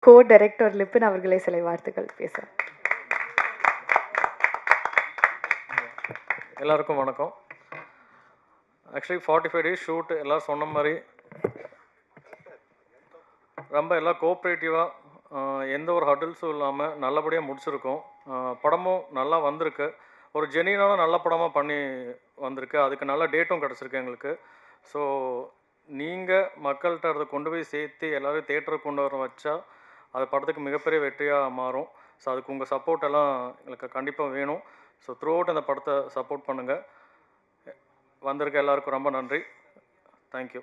co-director Lippin அவர்களே சில வார்த்தைகள் பேச. எல்லாருக்கும் வணக்கம். ஆக்சுவலி 45 days ஷூட் எல்லாம் சொன்ன மாதிரி ரொம்ப எல்லாம் கோஆப்ரேட்டிவாக எந்த ஒரு ஹடில்ஸும் இல்லாமல் நல்லபடியாக முடிச்சிருக்கோம். படமும் நல்லா வந்திருக்கு. ஒரு ஜெனியூனான நல்ல படமாக பண்ணி வந்திருக்கு. அதுக்கு நல்ல டேட்டும் கிடச்சிருக்கு எங்களுக்கு. ஸோ நீங்கள் மக்கள்கிட்ட அதை கொண்டு போய் சேர்த்து எல்லோரும் தேட்டருக்கு கொண்டு வர வச்சா அது படத்துக்கு மிகப்பெரிய வெற்றியாக மாறும். ஸோ அதுக்கு உங்கள் சப்போர்ட் எல்லாம் எங்களுக்கு கண்டிப்பாக வேணும். ஸோ த்ரூ அவுட் அந்த படத்தை சப்போர்ட் பண்ணுங்கள். வந்திருக்க எல்லாருக்கும் ரொம்ப நன்றி. தேங்க்யூ.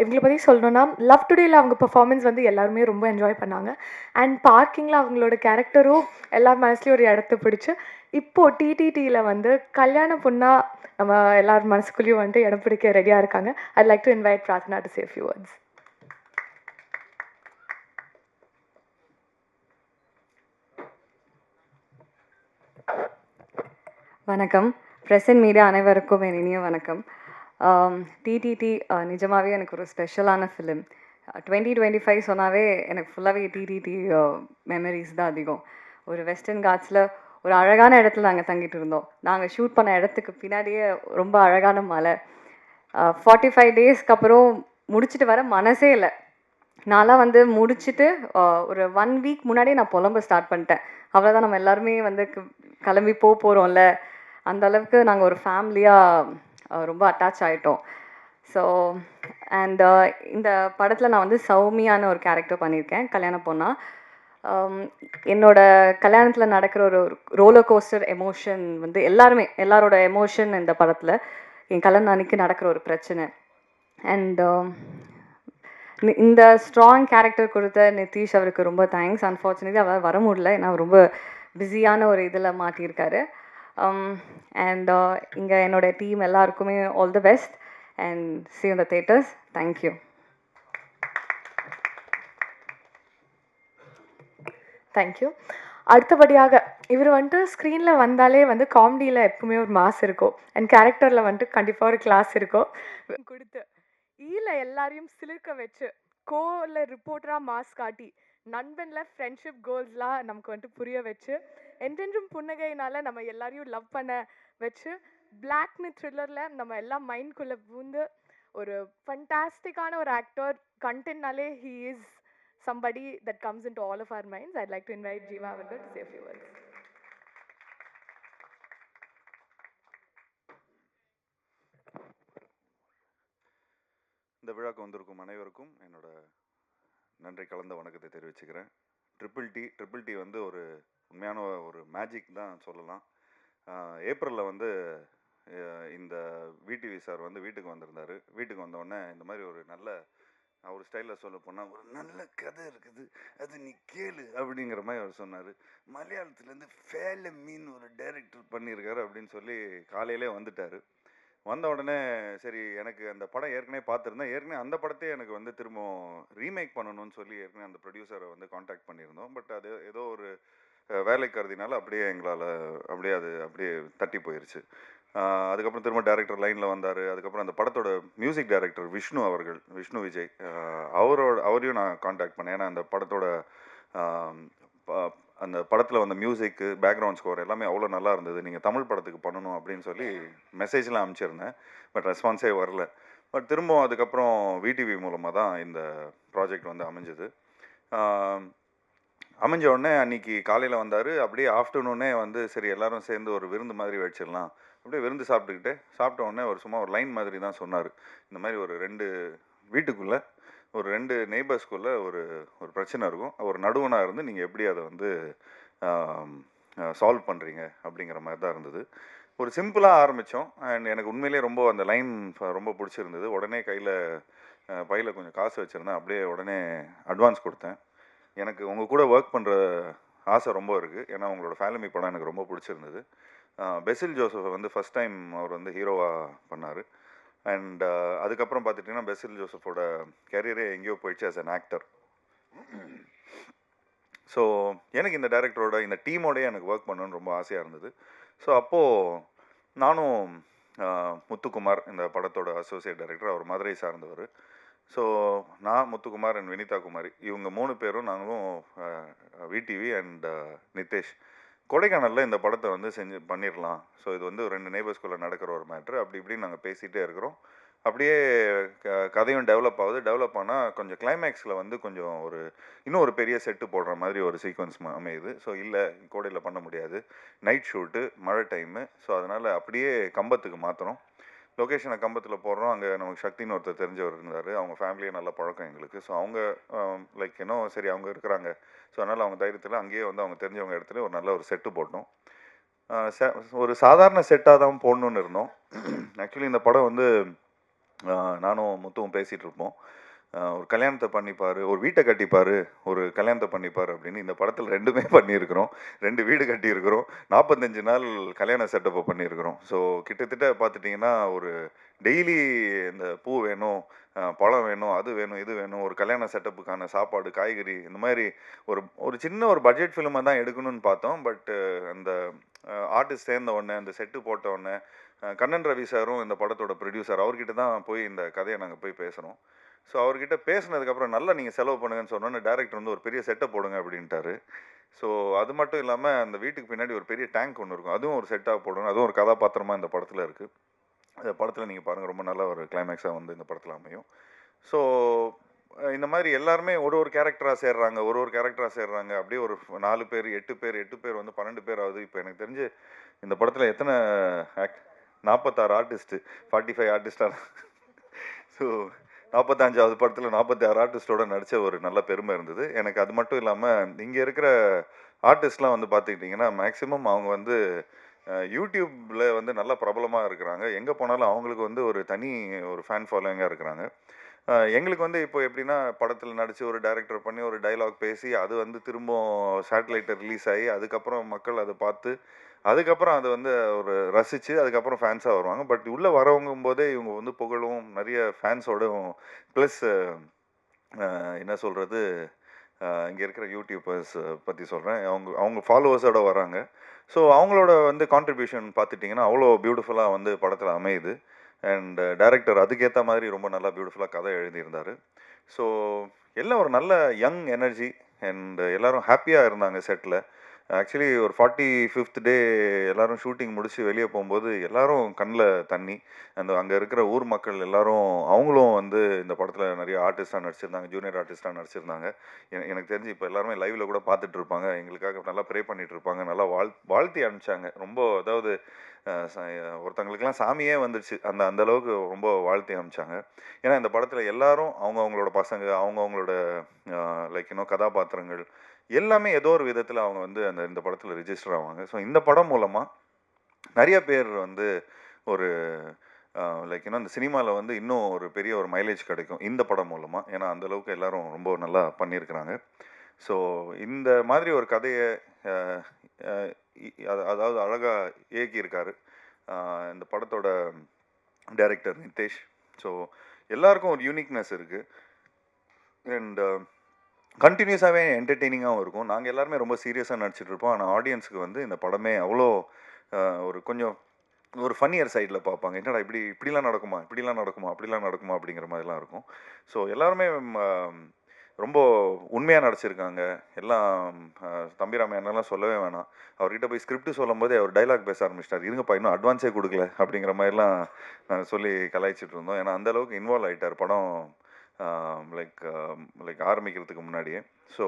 இவங்களை பற்றி சொல்லணும்னா லவ் டுடேல அவங்க பெர்ஃபார்மன்ஸ் வந்து எல்லாருமே ரொம்ப என்ஜாய் பண்ணாங்க. அண்ட் பார்க்கிங்கில் அவங்களோட கேரக்டரும் எல்லார் மனசுலையும் ஒரு இடத்த பிடிச்சி இப்போது டிடிடியில் வந்து கல்யாண பொண்ணாக நம்ம எல்லார் மனசுக்குள்ளேயும் வந்துட்டு இடம் பிடிக்க ரெடியாக இருக்காங்க. I like to invite Prarthana to say few words. வணக்கம். ப்ரெஸ் அண்ட் மீடியா அனைவருக்கும் என் இனிய வணக்கம். டிடிடி நிஜமாகவே எனக்கு ஒரு ஸ்பெஷலான ஃபிலிம். 2025 சொன்னாவே எனக்கு ஃபுல்லாகவே டிடிடி மெமரிஸ் தான் அதிகம். ஒரு வெஸ்டர்ன் காட்ஸில் ஒரு அழகான இடத்துல நாங்கள் தங்கிட்டு இருந்தோம். நாங்கள் ஷூட் பண்ண இடத்துக்கு பின்னாடியே ரொம்ப அழகான மலை. 45 டேஸ்க்கு அப்புறம் முடிச்சுட்டு வர மனசே இல்லை. நான்லாம் வந்து முடிச்சுட்டு ஒரு 1 வீக் முன்னாடியே நான் புலம்ப ஸ்டார்ட் பண்ணிட்டேன். அவ்வளோதான், நம்ம எல்லாருமே வந்து கிளம்பி போகிறோம்ல, அந்த அளவுக்கு நாங்கள் ஒரு ஃபேமிலியாக ரொம்ப அட்டாச் ஆகிட்டோம். ஸோ அண்ட் இந்த படத்தில் நான் வந்து சௌமியான ஒரு கேரக்டர் பண்ணியிருக்கேன், கல்யாண பொண்ணா. என்னோட கல்யாணத்தில் நடக்கிற ஒரு ரோலர் கோஸ்டர் எமோஷன் வந்து எல்லாரோட எமோஷன் இந்த படத்தில் என் கல்யாணம் அன்னைக்கு நடக்கிற ஒரு பிரச்சனை. அண்ட் இந்த ஸ்ட்ராங் கேரக்டர் கொடுத்த நிதிஷ் அவருக்கு ரொம்ப தேங்க்ஸ். அன்ஃபார்ச்சுனேட்லி அவர் வர முடியல, ஏன்னா ரொம்ப பிஸியான ஒரு இதில் மாட்டியிருக்காரு. அண்ட் இங்கே என்னோட டீம் எல்லாருக்குமே all the best and see you in the theaters. Thank you. Thank you. அடுத்தபடியாக இவர் வந்துட்டு ஸ்க்ரீனில் வந்தாலே வந்து காமெடியில் எப்பவுமே ஒரு மாஸ் இருக்கும். அண்ட் கேரக்டரில் வந்துட்டு கண்டிப்பாக ஒரு கிளாஸ் இருக்கும். கொடுத்து எல்லாரையும் சிலிர்க்க வச்சு கோவில் ரிப்போர்ட்டராக மாஸ் காட்டி நண்பனில் ஃப்ரெண்ட்ஷிப் கோல்ஸ்லாம் நமக்கு வந்துட்டு புரிய வச்சு என்றென்றும் புன்னகையினால நம்ம எல்லாரையும் லவ் பண்ண வச்சு பிளாக்னு த்ரில்லரில் நம்ம எல்லாம் மைண்ட்குள்ளே பூந்து ஒரு ஃபண்டாஸ்டிக்கான ஒரு ஆக்டர். கண்டென்ட்னாலே he is somebody that comes into all of our minds. I'd like to invite Jeeva Avangal to say a few words. இந்த விழாக்கு வந்திருக்கும் அனைவருக்கும் என்னோட நன்றி கலந்த வணக்கத்தை தெரிவிச்சுக்கிறேன். ட்ரிபிள் டி வந்து ஒரு உண்மையான ஒரு மேஜிக் தான் சொல்லலாம். ஏப்ரலில் வந்து இந்த விடிவி சார் வந்து வீட்டுக்கு வந்திருந்தார். வீட்டுக்கு வந்தோடனே இந்த மாதிரி ஒரு நல்ல அவர் ஸ்டைலில் சொல்ல போனால் ஒரு நல்ல கதை இருக்குது, அது நீ கேளு அப்படிங்கிற மாதிரி அவர் சொன்னார். மலையாளத்துலேருந்து ஃபேல மீன் ஒரு டைரக்டர் பண்ணியிருக்காரு அப்படின்னு சொல்லி காலையிலே வந்துட்டார். வந்த உடனே சரி, எனக்கு அந்த படம் ஏற்கனவே பார்த்துருந்தேன். ஏற்கனவே அந்த படத்தையே எனக்கு வந்து திரும்ப ரீமேக் பண்ணணும்னு சொல்லி ஏற்கனவே அந்த ப்ரொடியூசரை வந்து காண்டாக்ட் பண்ணியிருந்தோம். பட் அது ஏதோ ஒரு வேலை கருதினால அப்படியே எங்களால் அப்படியே தட்டி போயிடுச்சு. அதுக்கப்புறம் திரும்ப டைரக்டர் லைனில் வந்தார். அதுக்கப்புறம் அந்த படத்தோட மியூசிக் டைரக்டர் விஷ்ணு விஜய் அவரையும் நான் காண்டாக்ட் பண்ணேன். ஏன்னா அந்த படத்தோட அந்த படத்தில் வந்த மியூசிக்கு, பேக்ரவுண்ட் ஸ்கோர் எல்லாமே அவ்வளோ நல்லா இருந்தது. நீங்கள் தமிழ் படத்துக்கு பண்ணணும் அப்படின்னு சொல்லி மெசேஜ்லாம் அனுப்பிச்சிருந்தேன். பட் ரெஸ்பான்ஸே வரல. பட் திரும்பவும் அதுக்கப்புறம் விடிவி மூலமாக தான் இந்த ப்ராஜெக்ட் வந்து அமைஞ்சது. அமைஞ்ச உடனே அன்றைக்கி காலையில் வந்தார். அப்படியே ஆஃப்டர்நூனே வந்து சரி எல்லோரும் சேர்ந்து ஒரு விருந்து மாதிரி வச்சிடலாம், அப்படியே விருந்து சாப்பிட்ட உடனே ஒரு சும்மா ஒரு லைன் மாதிரி தான் சொன்னார். இந்த மாதிரி ஒரு 2 வீட்டுக்குள்ளே ஒரு 2 நெய்பர்ஸ்குள்ளே ஒரு பிரச்சனை இருக்கும், ஒரு நடுவனாக இருந்து நீங்கள் எப்படி அதை வந்து சால்வ் பண்ணுறீங்க அப்படிங்கிற மாதிரி தான் இருந்தது. ஒரு சிம்பிளாக ஆரம்பித்தோம். அண்ட் எனக்கு உண்மையிலே ரொம்ப அந்த லைன் ரொம்ப பிடிச்சிருந்தது. உடனே பையில் கொஞ்சம் காசு வச்சுருந்தேன். அப்படியே உடனே அட்வான்ஸ் கொடுத்தேன். எனக்கு உங்கள் கூட ஒர்க் பண்ணுற ஆசை ரொம்ப இருக்குது, ஏன்னா உங்களோட ஃபேமிலி படம் எனக்கு ரொம்ப பிடிச்சிருந்தது. பெசில் ஜோசஃபை வந்து ஃபஸ்ட் டைம் அவர் வந்து ஹீரோவாக பண்ணார். அண்ட் அதுக்கப்புறம் பார்த்துட்டிங்கன்னா பெசில் ஜோசஃபோட கேரியரே எங்கேயோ போயிடுச்சு ஆஸ் அன் ஆக்டர். ஸோ எனக்கு இந்த டைரக்டரோட இந்த டீமோடய எனக்கு ஒர்க் பண்ணணுன்னு ரொம்ப ஆசையாக இருந்தது. ஸோ அப்போது நானும் முத்துக்குமார் இந்த படத்தோட அசோசியேட் டைரக்டர், அவர் மதுரை சார்ந்தவர். ஸோ நான் முத்துக்குமார் அண்ட் வினிதா குமாரி இவங்க 3 பேரும் நாங்களும் விடிவி அண்ட் நிதேஷ் கொடைக்கானலில் இந்த படத்தை வந்து பண்ணிடலாம். ஸோ இது வந்து 2 நெய்பர்ஸ்குள்ளே நடக்கிற ஒரு மேட்ரு. அப்படி இப்படின்னு நாங்கள் பேசிகிட்டே இருக்கிறோம். அப்படியே கதையும் டெவலப் ஆகுது. டெவலப் ஆனால் கொஞ்சம் கிளைமேக்ஸில் வந்து கொஞ்சம் இன்னும் ஒரு பெரிய செட்டு போடுற மாதிரி ஒரு சீக்வன்ஸ் அமையுது. ஸோ இல்லை கோடையில் பண்ண முடியாது, நைட் ஷூட்டு, மழை டைமு. ஸோ அதனால் அப்படியே கம்பத்துக்கு மாற்றுறோம். லொக்கேஷனை கம்பத்தில் போடுறோம். அங்கே நமக்கு சக்தின்னு ஒருத்தர் தெரிஞ்சவர் இருந்தார். அவங்க ஃபேமிலியே நல்ல பழக்கம் எங்களுக்கு. ஸோ அவங்க லைக் சரி அவங்க இருக்கிறாங்க. ஸோ அதனால் அவங்க தைரியத்தில் அங்கேயே வந்து அவங்க தெரிஞ்சவங்க இடத்துல ஒரு நல்ல ஒரு செட்டு போட்டோம். ஒரு சாதாரண செட்டாக தான் போடணுன்னு இருந்தோம். ஆக்சுவலி இந்த படம் வந்து நானும் முத்துவும் பேசிகிட்டு இருப்போம். ஒரு கல்யாணத்தை பண்ணிப்பார், ஒரு வீட்டை கட்டிப்பார், ஒரு கல்யாணத்தை பண்ணிப்பார் அப்படின்னு. இந்த படத்தில் 2மே பண்ணியிருக்கிறோம். 2 வீடு கட்டியிருக்கிறோம். 45 நாள் கல்யாண செட்டப்பை பண்ணியிருக்கிறோம். ஸோ கிட்டத்தட்ட பார்த்துட்டிங்கன்னா ஒரு டெய்லி இந்த பூ வேணும், பழம் வேணும், அது வேணும், இது வேணும், ஒரு கல்யாண செட்டப்புக்கான சாப்பாடு, காய்கறி, இந்த மாதிரி ஒரு சின்ன ஒரு பட்ஜெட் ஃபிலிமை தான் எடுக்கணும்னு பார்த்தோம். பட்டு அந்த ஆர்டிஸ்ட் சேர்ந்த உடனே, அந்த செட்டு போட்ட உடனே, கண்ணன் ரவி சாரும் இந்த படத்தோட ப்ரொடியூசர், அவர்கிட்ட தான் போய் இந்த கதையை நாங்கள் போய் பேசுகிறோம். ஸோ அவர்கிட்ட பேசினதுக்கப்புறம் நல்லா நீங்கள் செலவு பண்ணுங்கன்னு சொன்னோன்னே டேரக்டர் வந்து ஒரு பெரிய செட்டப் போடுங்க அப்படின்ட்டாரு. ஸோ அது மட்டும் இல்லாமல் அந்த வீட்டுக்கு பின்னாடி ஒரு பெரிய டேங்க் ஒன்று இருக்கும், அதுவும் ஒரு செட்டாக போடணும். அதுவும் ஒரு கதாபாத்திரமாக இந்த படத்தில் இருக்குது. அந்த படத்தில் நீங்கள் பாருங்கள், ரொம்ப நல்ல ஒரு கிளைமேக்ஸாக வந்து இந்த படத்தில் அமையும். ஸோ இந்த மாதிரி எல்லாருமே ஒரு கேரக்டராக சேர்றாங்க, ஒரு கேரக்டராக சேர்றாங்க. அப்படியே ஒரு 4 பேர் 8 பேர் 8 பேர் வந்து 12 பேர் ஆகுது. இப்போ எனக்கு தெரிஞ்சு இந்த படத்தில் எத்தனை 46 ஆர்டிஸ்ட்டு, 45 ஆர்டிஸ்டாக. ஸோ 45வது படத்தில் 46 ஆர்டிஸ்டோட நடித்த ஒரு நல்ல பெருமை இருந்தது எனக்கு. அது மட்டும் இல்லாமல் இங்கே இருக்கிற ஆர்டிஸ்ட்லாம் வந்து பார்த்துக்கிட்டிங்கன்னா மேக்ஸிமம் அவங்க வந்து யூடியூப்பில் வந்து நல்லா பிரபலமாக இருக்கிறாங்க. எங்கே போனாலும் அவங்களுக்கு வந்து ஒரு தனி ஒரு ஃபேன் ஃபாலோவிங்காக இருக்கிறாங்க. எங்களுக்கு வந்து இப்போ எப்படின்னா படத்தில் நடித்து ஒரு டைரக்டர் பண்ணி ஒரு டைலாக் பேசி அது வந்து திரும்ப சேட்டலைட்டை ரிலீஸ் ஆகி அதுக்கப்புறம் மக்கள் அதை பார்த்து அதுக்கப்புறம் அதை வந்து ஒரு ரசித்து அதுக்கப்புறம் ஃபேன்ஸாக வருவாங்க. பட் உள்ளே வரவங்கும் போதே இவங்க வந்து புகழும் நிறைய ஃபேன்ஸோடும் ப்ளஸ் என்ன சொல்கிறது, இங்கே இருக்கிற யூடியூபர்ஸ் பற்றி சொல்கிறேன், அவங்க ஃபாலோவர்ஸோடு வராங்க. ஸோ அவங்களோட வந்து கான்ட்ரிபியூஷன் பார்த்துட்டிங்கன்னா அவ்வளோ பியூட்டிஃபுல்லாக வந்து படத்தில் அமையுது. அண்ட் டைரக்டர் அதுக்கேற்ற மாதிரி ரொம்ப நல்லா பியூட்டிஃபுல்லாக கதை எழுதியிருந்தார். ஸோ எல்லாம் ஒரு நல்ல யங் எனர்ஜி அண்ட் எல்லோரும் ஹாப்பியாக இருந்தாங்க செட்டில். ஆக்சுவலி ஒரு 45th டே எல்லோரும் ஷூட்டிங் முடித்து வெளியே போகும்போது எல்லோரும் கண்ணில் தண்ணி. அங்கே இருக்கிற ஊர் மக்கள் எல்லோரும் அவங்களும் வந்து இந்த படத்தில் நிறைய ஆர்டிஸ்டாக நடிச்சிருந்தாங்க, ஜூனியர் ஆர்டிஸ்டாக நடிச்சிருந்தாங்க. எனக்கு தெரிஞ்சு இப்போ எல்லாருமே லைவில் கூட பார்த்துட்டு இருப்பாங்க, எங்களுக்காக நல்லா ப்ரே பண்ணிகிட்டு இருப்பாங்க, நல்லா வாழ்த்தி அனுப்பிச்சாங்க. ரொம்ப அதாவது ஒருத்தங்களுக்கெல்லாம் சாமியே வந்துடுச்சு, அந்த அளவுக்கு ரொம்ப வாழ்த்தி அனுப்பிச்சாங்க. ஏன்னா இந்த படத்தில் எல்லாரும் அவங்கவுங்களோட பசங்க, அவங்கவுங்களோட கதாபாத்திரங்கள் எல்லாமே ஏதோ ஒரு விதத்தில் அவங்க வந்து இந்த படத்தில் ரிஜிஸ்டர் ஆவாங்க. ஸோ இந்த படம் மூலமாக நிறைய பேர் வந்து ஒரு இந்த சினிமாவில் வந்து இன்னும் ஒரு பெரிய ஒரு மைலேஜ் கிடைக்கும் இந்த படம் மூலமாக. ஏன்னா அந்தளவுக்கு எல்லோரும் ரொம்ப நல்லா பண்ணியிருக்கிறாங்க. ஸோ இந்த மாதிரி ஒரு கதையை அதாவது அழகாக இயக்கியிருக்காரு இந்த படத்தோட டைரக்டர் நிதேஷ். ஸோ எல்லாருக்கும் ஒரு யூனிக்னஸ் இருக்குது அண்ட் கண்டினியூஸாகவே என்டர்டெய்னிங்காகவும் இருக்கும். நாங்கள் எல்லாருமே ரொம்ப சீரியஸாக நடிச்சிட்ருப்போம். ஆனால் ஆடியன்ஸுக்கு வந்து இந்த படமே அவ்வளோ கொஞ்சம் ஒரு ஃபன்னியர் சைடில் பார்ப்பாங்க. என்னடா இப்படிலாம் நடக்குமா, அப்படிலாம் நடக்குமா அப்படிங்கிற மாதிரிலாம் இருக்கும். ஸோ எல்லாருமே ரொம்ப உண்மையாக நடிச்சிருக்காங்க. எல்லாம் தம்பிராமையானலாம் சொல்லவே வேணாம். அவர்கிட்ட போய் ஸ்கிரிப்ட் சொல்லும் போதே அவர் டைலாக் பேச ஆரம்பிச்சிட்டார். இருங்கப்பா இன்னும் அட்வான்ஸே கொடுக்கல அப்படிங்கிற மாதிரிலாம் சொல்லி கலாய்ச்சிட்டு இருந்தோம். ஏன்னா அந்தளவுக்கு இன்வால்வ் ஆகிட்டார் படம் ஆரம்பிக்கிறதுக்கு முன்னாடியே. ஸோ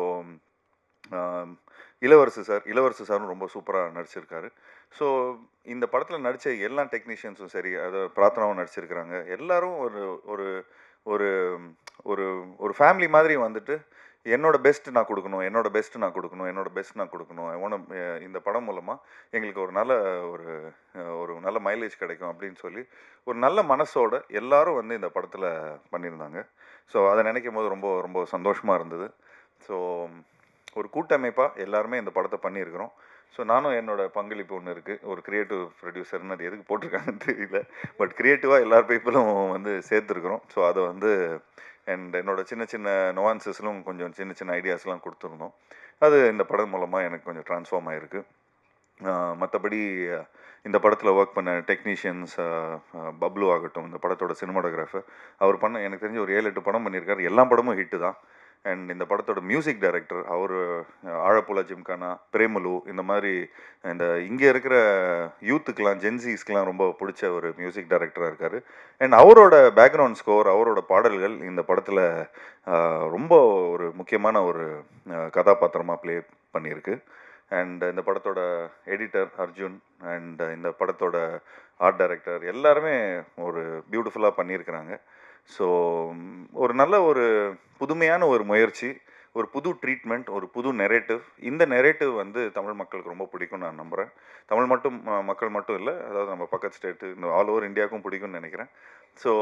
இளவரசு சாரும் ரொம்ப சூப்பராக நடிச்சிருக்காரு. ஸோ இந்த படத்தில் நடித்த எல்லா டெக்னீஷியன்ஸும் சரி, அதை பிரார்த்தனாவும் நடிச்சிருக்கிறாங்க. எல்லோரும் ஒரு ஒரு ஒரு ஒரு ஃபேமிலி மாதிரி வந்துட்டு என்னோட பெஸ்ட் நான் கொடுக்கணும். இந்த படம் மூலமாக எங்களுக்கு ஒரு நல்ல மைலேஜ் கிடைக்கும் அப்படின்னு சொல்லி ஒரு நல்ல மனசோட எல்லாரும் வந்து இந்த படத்தில் பண்ணியிருந்தாங்க. ஸோ அதை நினைக்கும் போது ரொம்ப ரொம்ப சந்தோஷமாக இருந்தது. ஸோ ஒரு கூட்டமைப்பாக எல்லாருமே இந்த படத்தை பண்ணியிருக்கிறோம். ஸோ நானும் என்னோடய பங்களிப்பு ஒன்று இருக்குது. ஒரு க்ரியேட்டிவ் ப்ரொடியூசர்னு அது எதுக்கு போட்டிருக்காங்கன்னு தெரியல. பட் க்ரியேட்டிவாக எல்லார் பீப்புளும் வந்து சேர்த்துருக்குறோம். ஸோ அதை வந்து என்னோடய சின்ன சின்ன நுவான்சஸ்லும் கொஞ்சம் சின்ன சின்ன ஐடியாஸ்லாம் கொடுத்துருந்தோம். அது இந்த படம் மூலமாக எனக்கு கொஞ்சம் ட்ரான்ஸ்ஃபார்ம் ஆகிருக்கு. மற்றபடி இந்த படத்தில் ஒர்க் பண்ண டெக்னீஷியன்ஸ், பப்ளு ஆகட்டும், இந்த படத்தோட சினிமாட்டோகிராஃபர், அவர் பண்ண எனக்கு தெரிஞ்சு ஒரு 7-8 படம் பண்ணியிருக்காரு. எல்லா படமும் ஹிட்டு தான். அண்ட் இந்த படத்தோட மியூசிக் டைரக்டர் அவர் ஆழப்புழா ஜிம்கானா, பிரேமலு, இந்த மாதிரி இந்த இங்கே இருக்கிற யூத்துக்கெலாம், ஜென்சிஸ்க்கெலாம் ரொம்ப பிடிச்ச ஒரு மியூசிக் டைரக்டராக இருக்கார். அண்ட் அவரோட பேக்ரவுண்ட் ஸ்கோர், அவரோட பாடல்கள் இந்த படத்தில் ரொம்ப ஒரு முக்கியமான ஒரு கதாபாத்திரமாக ப்ளே பண்ணியிருக்கு. அண்ட் இந்த படத்தோட எடிட்டர் அர்ஜுன், அண்ட் இந்த படத்தோட ஆர்ட் டைரக்டர் எல்லாருமே ஒரு பியூட்டிஃபுல்லாக பண்ணியிருக்கிறாங்க. ஸோ ஒரு நல்ல ஒரு புதுமையான ஒரு முயற்சி, ஒரு புது ட்ரீட்மெண்ட், ஒரு புது நெரேட்டிவ். இந்த நெரேட்டிவ் வந்து தமிழ் மக்களுக்கு ரொம்ப பிடிக்கும்னு நான் நம்புகிறேன். தமிழ் மக்கள் மட்டும் இல்லை, அதாவது நம்ம பக்கத்து ஸ்டேட்டு, இந்த ஆல் ஓவர் இந்தியாவுக்கும் பிடிக்கும்னு நினைக்கிறேன். ஸோ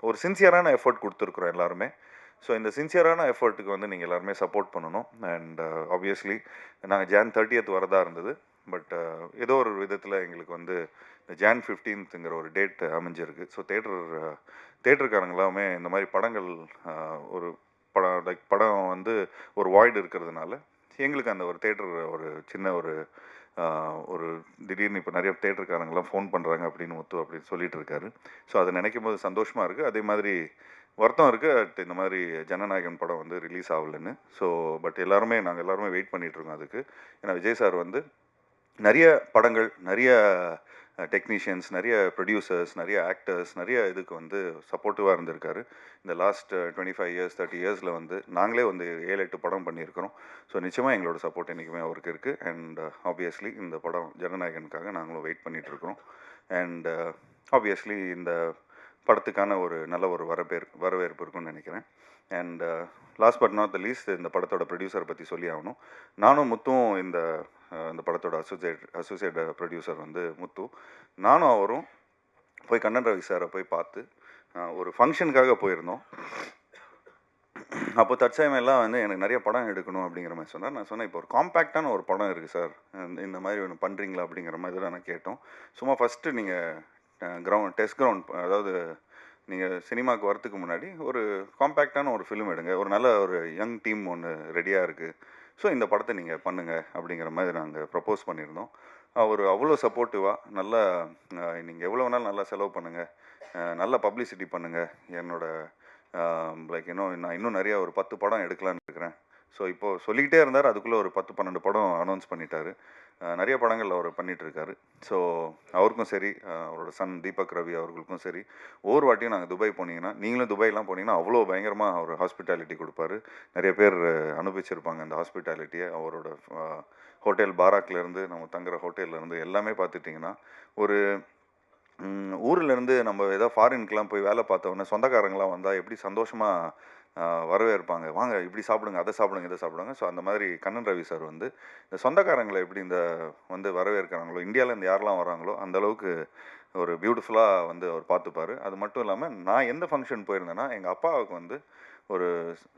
ஒரு சின்சியரான எஃபர்ட் கொடுத்துருக்குறோம் எல்லாருமே. ஸோ இந்த சின்சியரான எஃபர்ட்டுக்கு வந்து நீங்கள் எல்லாருமே சப்போர்ட் பண்ணணும். அண்ட் ஆப்வியஸ்லி நாங்கள் Jan 30th வரதா இருந்தது. பட் ஏதோ ஒரு விதத்தில் எங்களுக்கு வந்து இந்த Jan 15th ஒரு டேட் அமைஞ்சிருக்கு. ஸோ தேட்டருக்காரங்க எல்லாமே இந்த மாதிரி படங்கள் ஒரு படம் வந்து ஒரு வாய்டு இருக்கிறதுனால எங்களுக்கு அந்த ஒரு தேட்டர் ஒரு சின்ன ஒரு திடீர்னு இப்போ நிறைய தேட்டருக்காரங்களாம் ஃபோன் பண்ணுறாங்க அப்படின்னு அப்படின்னு சொல்லிட்டு இருக்காரு. ஸோ அதை நினைக்கும் போது சந்தோஷமாக இருக்குது. அதே மாதிரி வருத்தம் இருக்குது, இந்த மாதிரி ஜனநாயகன் படம் வந்து ரிலீஸ் ஆகலைன்னு. ஸோ பட் நாங்கள் எல்லாருமே வெயிட் பண்ணிகிட்ருக்கோம் அதுக்கு. ஏன்னா விஜய் சார் வந்து நிறைய படங்கள், நிறைய டெக்னீஷியன்ஸ், நிறைய ப்ரொடியூசர்ஸ், நிறைய ஆக்டர்ஸ், நிறைய இதுக்கு வந்து சப்போர்ட்டிவாக இருந்திருக்காரு. இந்த லாஸ்ட் 25 years 30 yearsல வந்து நாங்களே வந்து 7-8 படம் பண்ணியிருக்கிறோம். ஸோ நிச்சயமாக எங்களோட சப்போர்ட் என்றைக்குமே அவருக்கு இருக்குது. அண்ட் ஆப்வியஸ்லி இந்த படம் ஜனநாயகனுக்காக நாங்களும் வெயிட் பண்ணிகிட்ருக்குறோம். அண்ட் ஆப்வியஸ்லி இந்த படத்துக்கான ஒரு நல்ல ஒரு வரவேற்பு இருக்குன்னு நினைக்கிறேன். And last but not the least, இந்த படத்தோட ப்ரொடியூசரை பற்றி சொல்லி ஆகணும். நானும் முத்தும் இந்த படத்தோட அசோசியேட் ப்ரொடியூசர் வந்து முத்து. நானும் அவரும் போய் கண்ணன் ரவி சாரை போய் பார்த்து ஒரு ஃபங்க்ஷனுக்காக போயிருந்தோம். அப்போ தற்சமயம் எல்லாம் வந்து எனக்கு நிறைய படம் எடுக்கணும் அப்படிங்கிற மாதிரி சொன்னார். நான் சொன்னேன், இப்போ ஒரு காம்பேக்டான ஒரு படம் இருக்குது சார், இந்த மாதிரி ஒன்று பண்ணுறீங்களா அப்படிங்கிற மாதிரி தான் நான் கேட்டோம். சும்மா ஃபஸ்ட்டு நீங்கள் டெஸ்ட் கிரவுண்ட், அதாவது நீங்கள் சினிமாவுக்கு வரத்துக்கு முன்னாடி ஒரு காம்பேக்டான ஒரு ஃபிலிம் எடுங்க, ஒரு நல்ல ஒரு யங் டீம் ஒன்று ரெடியாக இருக்குது, ஸோ இந்த படத்தை நீங்கள் பண்ணுங்கள் அப்படிங்கிற மாதிரி நாங்கள் ப்ரப்போஸ் பண்ணியிருந்தோம். அவர் அவ்வளோ சப்போர்ட்டிவாக, நல்லா நீங்கள் எவ்வளோ வேணாலும் நல்லா செலவு பண்ணுங்கள், நல்ல பப்ளிசிட்டி பண்ணுங்கள், லைக் நான் இன்னும் நிறையா ஒரு 10 படம் எடுக்கலான்னு இருக்கிறேன். ஸோ இப்போது சொல்லிக்கிட்டே இருந்தார், அதுக்குள்ளே ஒரு 10-12 படம் அனௌன்ஸ் பண்ணிட்டார். நிறைய படங்கள் அவர் பண்ணிகிட்ருக்காரு. ஸோ அவருக்கும் சரி, அவரோட சன் தீபக் ரவி அவர்களுக்கும் சரி, ஒவ்வொரு வாட்டியும் நாங்கள் துபாய் போனீங்கன்னா, நீங்களும் துபாய்லாம் போனீங்கன்னா அவ்வளோ பயங்கரமாக அவர் ஹாஸ்பிட்டாலிட்டி கொடுப்பாரு. நிறைய பேர் அனுபவிச்சிருப்பாங்க அந்த ஹாஸ்பிட்டாலிட்டியை. அவரோட ஹோட்டல் பாராக்லேருந்து, நம்ம தங்குற ஹோட்டல்லேருந்து எல்லாமே பார்த்துட்டிங்கன்னா, ஒரு ஊர்லேருந்து நம்ம ஏதோ ஃபாரின்க்கெலாம் போய் வேலை பார்த்தோன்னே சொந்தக்காரங்களாம் வந்தால் எப்படி சந்தோஷமாக வரவேற்பாங்க, வாங்க இப்படி சாப்பிடுங்க, அதை சாப்பிடுங்க, இதை சாப்பிடுங்க. ஸோ அந்த மாதிரி கண்ணன் ரவி சார் வந்து இந்த சொந்தக்காரங்களை எப்படி வந்து வரவேற்கிறாங்களோ, இந்தியாவிலேருந்து யாரெல்லாம் வராங்களோ அந்தளவுக்கு ஒரு பியூட்டிஃபுல்லாக வந்து அவர் பார்த்துப்பார். அது மட்டும் இல்லாமல் நான் எந்த ஃபங்க்ஷன் போயிருந்தேன்னா, எங்கள் அப்பாவுக்கு வந்து ஒரு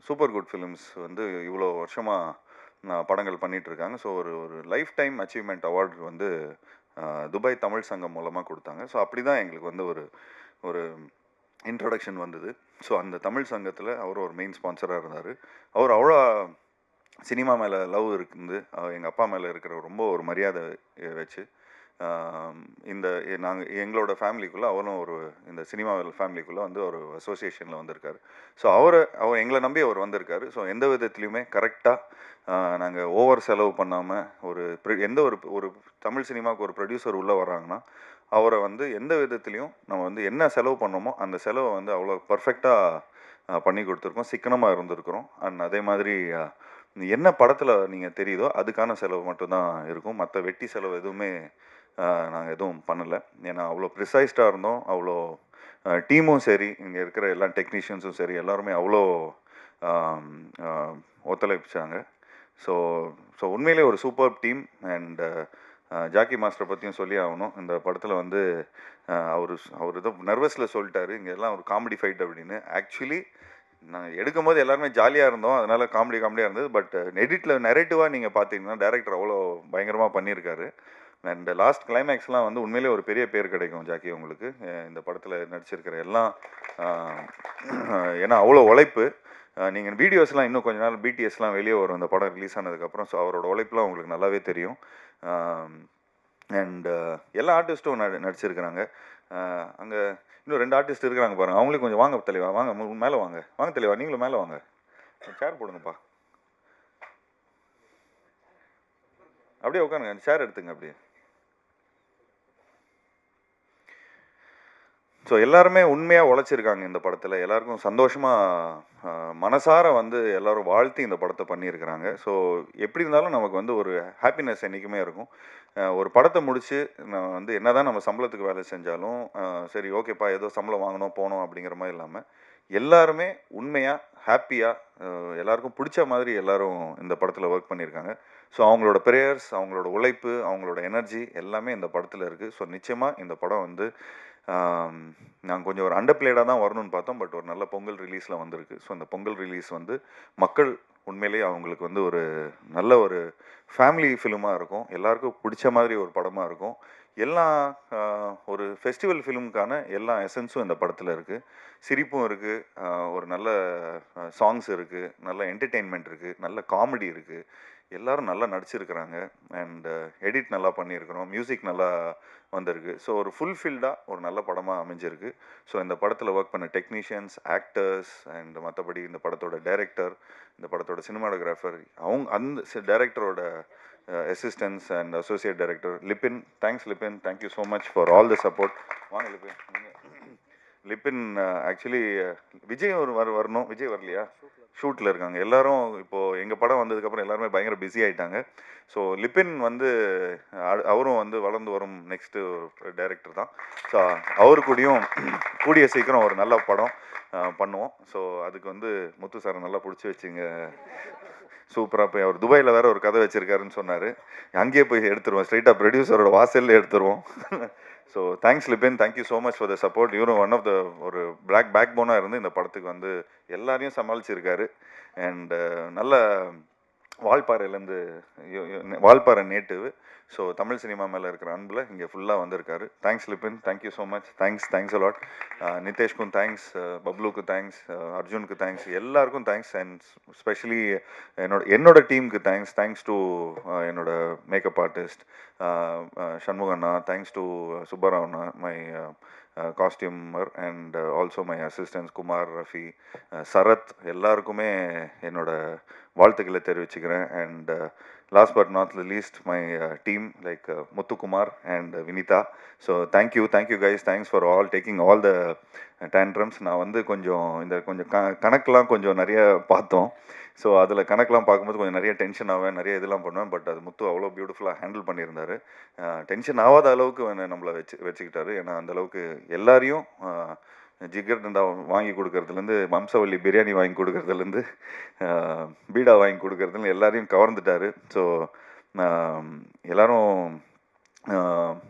சூப்பர் குட் ஃபிலிம்ஸ் வந்து இவ்வளோ வருஷமாக படங்கள் பண்ணிகிட்ருக்காங்க. ஸோ ஒரு லைஃப் டைம் அச்சீவ்மெண்ட் அவார்டு வந்து துபாய் தமிழ் சங்கம் மூலமாக கொடுத்தாங்க. ஸோ அப்படி தான் எங்களுக்கு வந்து ஒரு இன்ட்ரொடக்ஷன் வந்தது. ஸோ அந்த தமிழ் சங்கத்தில் அவர் ஒரு மெயின் ஸ்பான்சராக இருந்தார். அவர் அவ்வளோ சினிமா மேலே லவ் இருக்குது, எங்கள் அப்பா மேலே இருக்கிற ரொம்ப ஒரு மரியாதை வச்சு எங்களோட ஃபேமிலிக்குள்ளே அவரும் இந்த சினிமா ஃபேமிலிக்குள்ளே வந்து ஒரு அசோசியேஷனில் வந்திருக்காரு. ஸோ அவர் எங்களை நம்பி அவர் வந்திருக்காரு. ஸோ எந்த விதத்துலையுமே கரெக்டாக நாங்கள் ஓவர் செலவு பண்ணாமல் எந்த ஒரு தமிழ் சினிமாவுக்கு ஒரு ப்ரொடியூசர் உள்ளே வராங்கன்னா அவரை வந்து எந்த விதத்துலையும் நம்ம வந்து என்ன செலவு பண்ணோமோ அந்த செலவை வந்து அவ்வளோ பர்ஃபெக்டாக பண்ணி கொடுத்துருக்கோம், சிக்கனமாக இருந்திருக்கிறோம். அண்ட் அதே மாதிரி என்ன படத்தில் நீங்கள் தெரியுதோ அதுக்கான செலவு மட்டும்தான் இருக்கும், மற்ற வெட்டி செலவு எதுவுமே நாங்கள் எதுவும் பண்ணலை. ஏன்னா அவ்வளோ ப்ரிசைஸ்டாக இருந்தோம். அவ்வளோ டீமும் சரி, இங்கே இருக்கிற எல்லா டெக்னீஷியன்ஸும் சரி, எல்லாருமே அவ்வளோ ஒத்துழைப்பிச்சாங்க. ஸோ உண்மையிலே ஒரு சூப்பர் டீம். அண்ட் ஜாக்கி மாஸ்டரை பற்றியும் சொல்லி ஆகணும். இந்த படத்தில் வந்து அவர் ஏதோ நர்வஸில் சொல்லிட்டாரு, இங்கே எல்லாம் ஒரு காமெடி ஃபைட் அப்படின்னு. ஆக்சுவலி நான் எடுக்கும்போது எல்லாருமே ஜாலியாக இருந்தோம், அதனால் காமெடியாக இருந்தது. பட் எடிட்டில் நெரேட்டிவாக நீங்கள் பார்த்தீங்கன்னா டேரக்டர் அவ்வளோ பயங்கரமாக பண்ணியிருக்காரு. அண்ட் லாஸ்ட் கிளைமேக்ஸ்லாம் வந்து உண்மையிலே ஒரு பெரிய பேர் கிடைக்கும் ஜாக்கி உங்களுக்கு, இந்த படத்தில் நடிச்சிருக்கிற எல்லாம். ஏன்னா அவ்வளோ உழைப்பு. நீங்கள் வீடியோஸ்லாம் இன்னும் கொஞ்ச நாள் பிடிஎஸ்லாம் வெளியே வரும் இந்த படம் ரிலீஸ் ஆனதுக்கப்புறம். ஸோ அவரோட உழைப்புலாம் உங்களுக்கு நல்லாவே தெரியும். அண்ட் எல்லா ஆர்டிஸ்ட்டும் நடிச்சிருக்கிறாங்க. அங்கே இன்னும் 2 ஆர்டிஸ்ட் இருக்கிறாங்க பாருங்கள், அவங்களே கொஞ்சம் வாங்க தெளிவா, வாங்க மேலே வாங்க, வாங்க தெளிவா, நீங்களும் மேலே வாங்க, சேர் போடுங்கப்பா, அப்படியே உட்காருங்க, சேர் எடுத்துங்க அப்படியே. ஸோ எல்லாருமே உண்மையாக உழைச்சிருக்காங்க இந்த படத்தில். எல்லாருக்கும் சந்தோஷமாக மனசார வந்து எல்லோரும் வாழ்த்தி இந்த படத்தை பண்ணியிருக்கிறாங்க. ஸோ எப்படி இருந்தாலும் நமக்கு வந்து ஒரு ஹாப்பினஸ் என்றைக்குமே இருக்கும். ஒரு படத்தை முடித்து நான் வந்து என்ன தான் நம்ம சம்பளத்துக்கு வேலை செஞ்சாலும் சரி ஓகேப்பா ஏதோ சம்பளம் வாங்கணும் போனோம் அப்படிங்கிற மாதிரி இல்லாமல் எல்லாருமே உண்மையாக ஹாப்பியாக எல்லாருக்கும் பிடிச்ச மாதிரி எல்லோரும் இந்த படத்தில் ஒர்க் பண்ணியிருக்காங்க. ஸோ அவங்களோட ப்ரேயர்ஸ், அவங்களோட உழைப்பு, அவங்களோட எனர்ஜி எல்லாமே இந்த படத்தில் இருக்குது. ஸோ நிச்சயமாக இந்த படம் வந்து நாங்கள் கொஞ்சம் ஒரு அண்டர்பிளேடாக தான் வரணும்னு பார்த்தோம். பட் ஒரு நல்ல பொங்கல் ரிலீஸில் வந்திருக்கு. ஸோ அந்த பொங்கல் ரிலீஸ் வந்து மக்கள் உண்மையிலேயே அவங்களுக்கு வந்து ஒரு நல்ல ஒரு ஃபேமிலி ஃபிலிமாக இருக்கும். எல்லாருக்கும் பிடிச்ச மாதிரி ஒரு படமாக இருக்கும். எல்லா ஒரு ஃபெஸ்டிவல் ஃபிலிமுக்கான எல்லா எசன்ஸும் இந்த படத்தில் இருக்குது. சிரிப்பும் இருக்குது, ஒரு நல்ல சாங்ஸ் இருக்குது, நல்ல என்டர்டெயின்மெண்ட் இருக்குது, நல்ல காமெடி இருக்குது. எல்லோரும் நல்லா நடிச்சிருக்கிறாங்க. அண்ட் எடிட் நல்லா பண்ணியிருக்கிறோம், மியூசிக் நல்லா வந்திருக்கு. ஸோ ஒரு ஃபுல்ஃபில்டாக ஒரு நல்ல படமாக அமைஞ்சிருக்கு. ஸோ இந்த படத்தில் ஒர்க் பண்ண டெக்னீஷியன்ஸ், ஆக்டர்ஸ் அண்ட் மற்றபடி இந்த படத்தோட டைரக்டர், இந்த படத்தோட சினிமாட்டோகிராஃபர், அந்த டைரக்டரோட assistants and associate director Libin. Thanks Libin, thank you so much for all the support. வாங்க லிபின். லிபின் ஆக்சுவலி விஜய் வரணும், விஜய் வரலையா, ஷூட்டில் இருக்காங்க. எல்லோரும் இப்போது எங்கள் படம் வந்ததுக்கப்புறம் எல்லாருமே பயங்கர பிஸி ஆகிட்டாங்க. ஸோ லிபின் வந்து அவரும் வந்து வளர்ந்து வரும் நெக்ஸ்ட்டு டைரக்டர் தான். ஸோ அவரு கூடயும் கூடிய சீக்கிரம் ஒரு நல்ல படம் பண்ணுவோம். ஸோ அதுக்கு வந்து முத்து சாரை நல்லா பிடிச்சி வச்சுங்க. சூப்பராக போய் அவர் துபாயில் வேறு ஒரு கதை வச்சுருக்காருன்னு சொன்னார். அங்கேயே போய் எடுத்துருவோம், ஸ்ட்ரைட்டாக ப்ரொடியூசரோட வாசலில் எடுத்துருவோம். So thanks Libin, thank you so much for the support. இவரும் ஒன் ஆஃப் த ஒரு பேக் போனாக இருந்து இந்த படத்துக்கு வந்து எல்லாரையும் சமாளிச்சிருக்காரு. அண்ட் நல்ல வால்பாறையிலேருந்து, Valparai native. So Tamil cinema மேலே இருக்கிற அன்பில் இங்கே ஃபுல்லாக வந்திருக்காரு. Thanks Libin, thank you so much. Thanks a lot. நிதேஷ்க்கும் தேங்க்ஸ், பப்ளுக்கு தேங்க்ஸ், அர்ஜுனுக்கு தேங்க்ஸ், எல்லாருக்கும் தேங்க்ஸ். அண்ட் ஸ்பெஷலி என்னோட டீமுக்கு தேங்க்ஸ் டு என்னோட மேக்கப் ஆர்டிஸ்ட் ஷண்முகண்ணா, தேங்க்ஸ் டு சுப்பராவண்ணா, my costumer, and also my assistants Kumar, Rafi, Sarath, எல்லாருக்குமே என்னோட வாழ்த்துக்களை தெரிவிச்சுக்கிறேன். And last but not least my team like Muthukumar and Vinitha. So thank you guys, thanks for all taking all the tantrums. நான் வந்து கொஞ்சம் கணக்கெலாம் கொஞ்சம் நிறைய பார்த்தோம். ஸோ அதில் கணக்கெலாம் பார்க்கும்போது கொஞ்சம் நிறைய டென்ஷன் ஆவேன், நிறைய இதெல்லாம் பண்ணுவேன். பட் அது முத்து அவ்வளோ பியூட்டிஃபுல்லாக ஹேண்டில் பண்ணியிருந்தார். டென்ஷன் ஆகாத அளவுக்கு நம்மளை வச்சுக்கிட்டாரு. ஏன்னா அந்தளவுக்கு எல்லாரையும் ஜிகர் தண்டா வாங்கி கொடுக்கறதுலேருந்து, வம்சவள்ளி பிரியாணி வாங்கி கொடுக்கறதுலேருந்து, பீடா வாங்கி கொடுக்கறதுலேருந்து எல்லாரையும் கவர்ந்துட்டார். ஸோ எல்லோரும்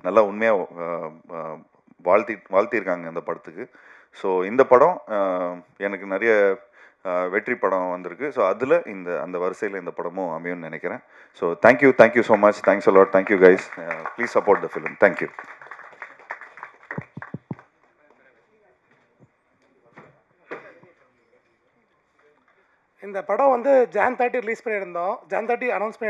நல்லா உண்மையாக வாழ்த்தியிருக்காங்க இந்த படத்துக்கு. ஸோ இந்த படம் எனக்கு நிறைய வெற்றி படம் வந்திருக்கு. ஸோ அதில் அந்த வரிசையில் இந்த படமும் அமையும்னு நினைக்கிறேன். So thank you so much, thanks allot, thank you guys, please support the film. Thank you. இந்த படம் வந்து Jan 30 ரிலீஸ் பண்ணியிருந்தோம். Jan 30 அனௌன்ஸ் பண்ணி